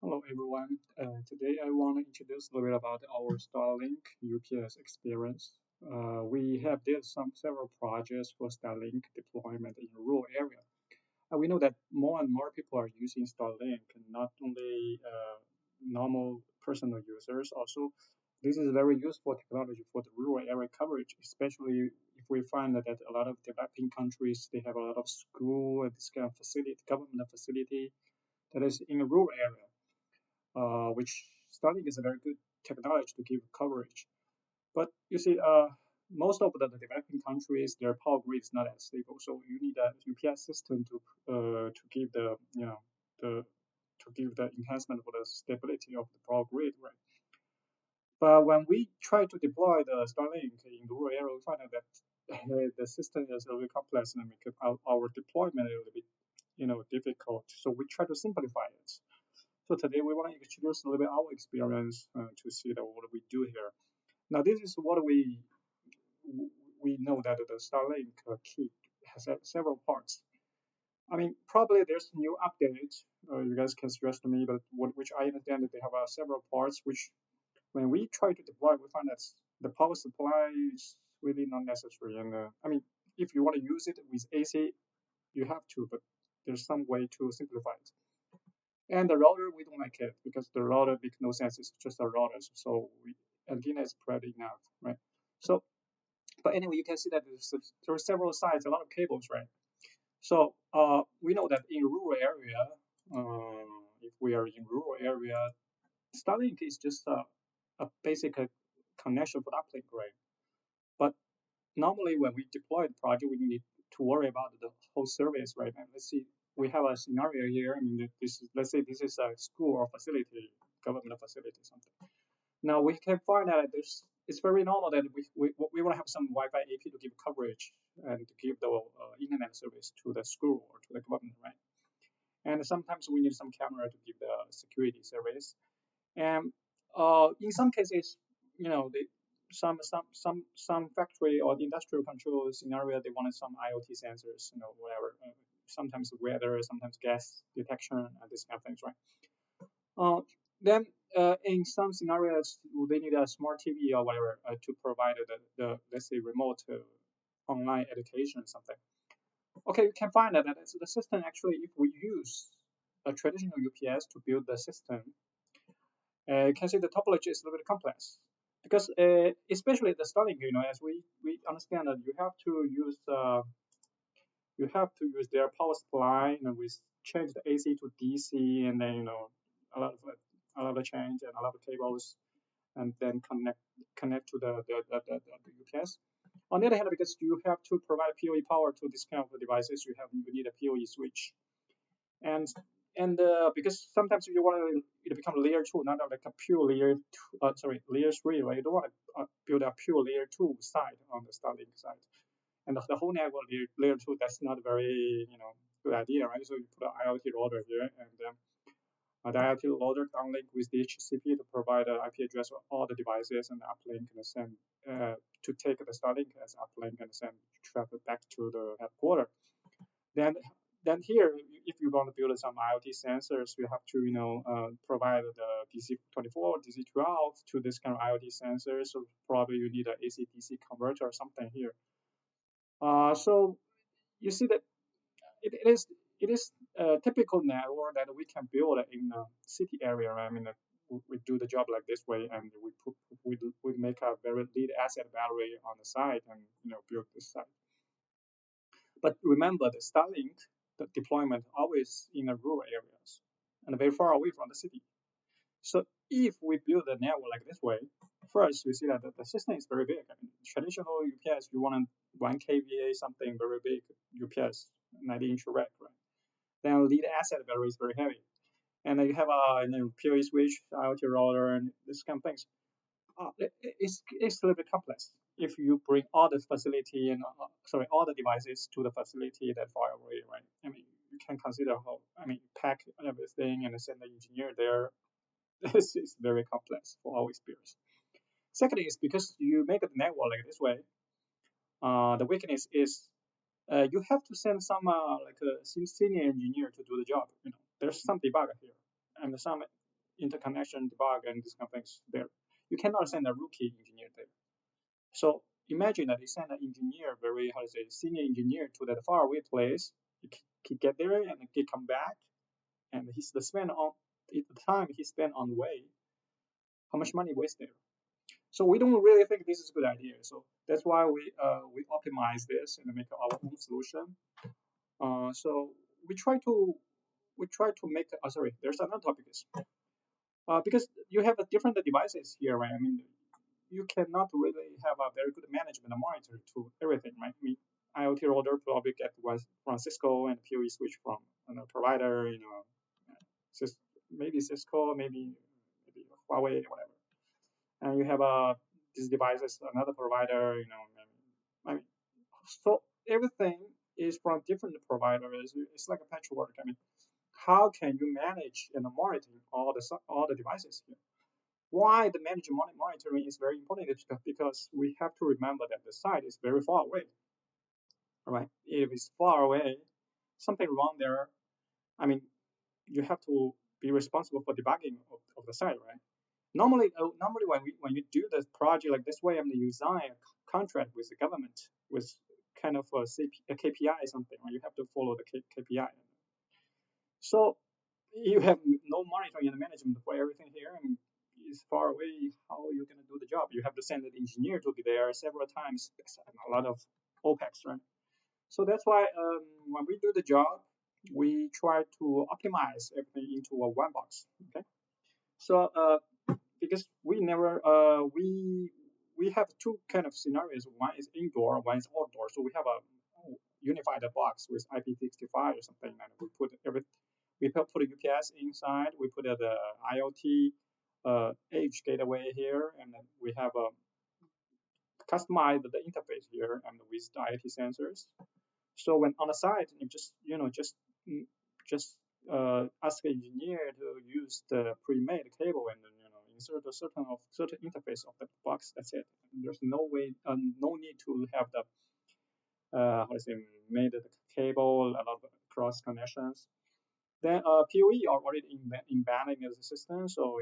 Hello everyone. Today I want to introduce a little bit about our Starlink UPS experience. We have did several projects for Starlink deployment in rural area. We know that more and more people are using Starlink, not only normal personal users. Also, this is very useful technology for the rural area coverage, especially if we find that a lot of developing countries they have a lot of school and this kind of facility, government facility that is in a rural area which Starlink is a very good technology to give coverage. But you see, most of the developing countries, their power grid is not as stable, so you need a UPS system to give the the to give the enhancement for the stability of the power grid, right? But when we try to deploy the Starlink in the rural area, we find out that the system is a little bit complex and make our deployment a little bit difficult. So we try to simplify it. So today we want to introduce a little bit our experience to see that what we do here. Now this is what we know that the Starlink kit has several parts. I mean, probably there's new updates. You guys can suggest to me, but which I understand that they have several parts. Which when we try to deploy, we find that the power supply is really not necessary. And I mean, if you want to use it with AC, you have to, but there's some way to simplify it. And the router, we don't like it because the router makes no sense. It's just a router. So antenna is pretty enough, right? So, but anyway, you can see that there are several sites, a lot of cables, right? So we know that in rural area, if we are in rural area, Starlink is just a basic connection for uplink, right? But normally when we deploy the project, we need to worry about the whole service, right? And let's see, we have a scenario here. I mean, let's say this is a school or facility, government facility, something. Now we can find that it's very normal that we want to have some Wi-Fi AP to give coverage and to give the internet service to the school or to the government, right? And sometimes we need some camera to give the security service. And in some cases, you know, some factory or industrial control scenario, they wanted some IoT sensors, whatever. Sometimes weather, sometimes gas detection, and this kind of things, right? Uh, then in some scenarios, they need a smart TV or whatever to provide the let's say remote online education or something. Okay, you can find that the system actually, if we use a traditional UPS to build the system, you can see the topology is a little bit complex because especially the Starlink, as we understand that you have to use their power supply, we change the AC to DC, and then a lot of a lot of change and a lot of cables, and then connect to the UPS. On the other hand, because you have to provide POE power to this kind of devices, you need a POE switch, and because sometimes you want to become layer two, not like a pure layer three, right? You don't want to build a pure layer two side on the Starlink side, and the whole network layer two. That's not very good idea, right? So you put an IoT router here, and the IoT router downlink with the HCP to provide an IP address for all the devices and uplink and send to take the Starlink as uplink and send traffic back to the headquarters. Then here, if you want to build some IoT sensors, you have to provide the DC24, DC12 to this kind of IoT sensors. So probably you need an AC/DC converter or something here. So you see that it is a typical network that we can build in a city area. Right? I mean, we do the job like this way, and we make a very lead asset battery on the side, and build this site. But remember, the Starlink the deployment always in the rural areas and very far away from the city. So if we build a network like this way, first we see that the system is very big. I mean, traditional UPS, you want 1 kVA something very big UPS, 90-inch rack, right? Then lead asset battery is very heavy, and then you have a PoE switch, IoT router, and this kind of things. It's a little bit complex. If you bring all the facility and all the devices to the facility that far away, right? I mean, you can consider how pack everything and send the engineer there. This is very complex for our experience. Second is because you make a network like this way, the weakness is you have to send some like a senior engineer to do the job. There's some debugger here and some interconnection debug and these kind of things there. You cannot send a rookie engineer there. So imagine that you send an engineer, very how to say, senior engineer to that faraway place. He get there and he come back, and he's the spend on the time he spent on the way. How much money wasted? So we don't really think this is a good idea. So that's why we optimize this and make our own solution. So we try to make. Sorry, there's another topic. Because you have a different devices here, right? I mean, you cannot really have a very good management and monitor to everything, right? I mean, IoT router probably get one from Cisco and POE switch from another provider, maybe Cisco, maybe Huawei, whatever. And you have these devices, another provider, I mean, so everything is from different providers. It's like a patchwork. I mean, how can you manage and monitor all the devices here? Why the management monitoring is very important is because we have to remember that the site is very far away. Right? If it's far away, something wrong there. I mean, you have to be responsible for debugging of the site, right? Normally when you do this project like this way, I mean, you sign a contract with the government with kind of a KPI or something, right? You have to follow the KPI. So you have no monitoring and management for everything here, and it's far away. How are you going to do the job? You have to send an engineer to be there several times. That's a lot of OPEX, right? So that's why when we do the job, we try to optimize everything into a one box. Okay. So because we never we have two kind of scenarios. One is indoor, one is outdoor. So we have a unified box with IP65 or something, and we put a UPS inside. We put the IoT edge gateway here, and then we have customized the interface here and with the IoT sensors. So when on the site, you just ask the engineer to use the pre-made cable and then insert a certain interface of the box. That's it. There's no way, no need to have the how to say made the cable, a lot of cross connections. Then POE are already embedded in the system, so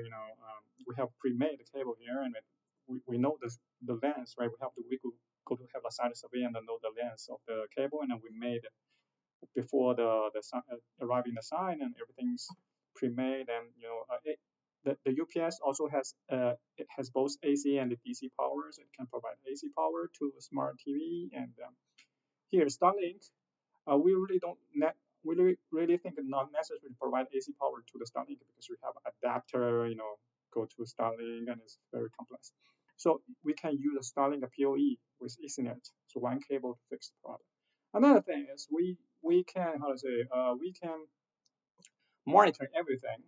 we have pre-made cable here, and we know the length, right? We go to have a site survey and then know the length of the cable, and then we made before the arriving the site, and everything's pre-made, and the UPS also has it has both AC and DC power, so it can provide AC power to a smart TV, and here Starlink, we really don't we really think it's not necessary to provide AC power to the Starlink because we have adapter, go to Starlink, and it's very complex. So we can use a Starlink PoE with Ethernet, so one cable to fix the problem. Another thing is we can we can monitor everything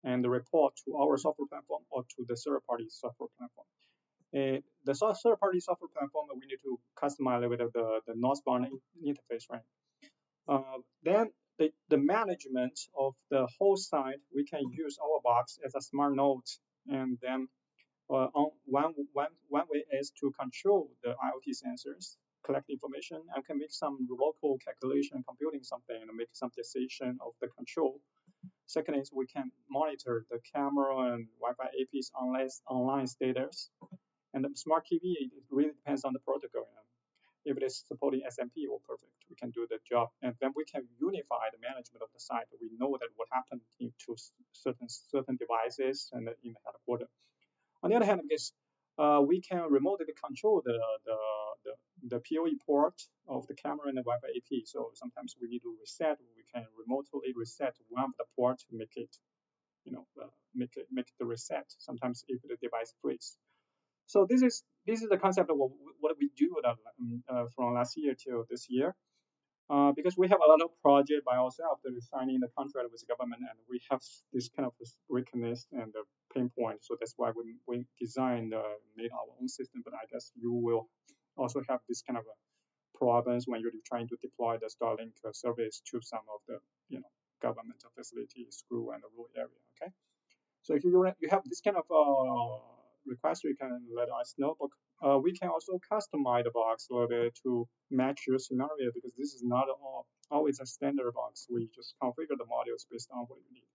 and report to our software platform or to the third-party software platform. The third-party software platform, we need to customize a bit of the northbound interface, right? Then the management of the whole site, we can use our box as a smart node, and then on one way is to control the IoT sensors, collect information, and can make some local calculation, computing something, and make some decision of the control. Second is we can monitor the camera and Wi-Fi AP's online status. And the smart TV, it really depends on the protocol. If it is supporting SMP, well, perfect. We can do the job, and then we can unify the management of the site. We know that what happened to certain devices and in the headquarters. On the other hand, because we can remotely control the PoE port of the camera and the Wi-Fi AP. So sometimes we need to reset. We can remotely reset one of the ports to make it, make the reset. Sometimes if the device freezes. So this is the concept of what we do from last year till this year. Because we have a lot of project by ourselves that is signing the contract with the government, and we have this kind of weakness and pain point. So that's why we designed, made our own system. But I guess you will also have this kind of problems when you're trying to deploy the Starlink service to some of the government facilities, school, and the rural area. Okay. So if you have this kind of request, you can let us know. But we can also customize the box a little bit to match your scenario, because this is not always a standard box. We just configure the modules based on what you need.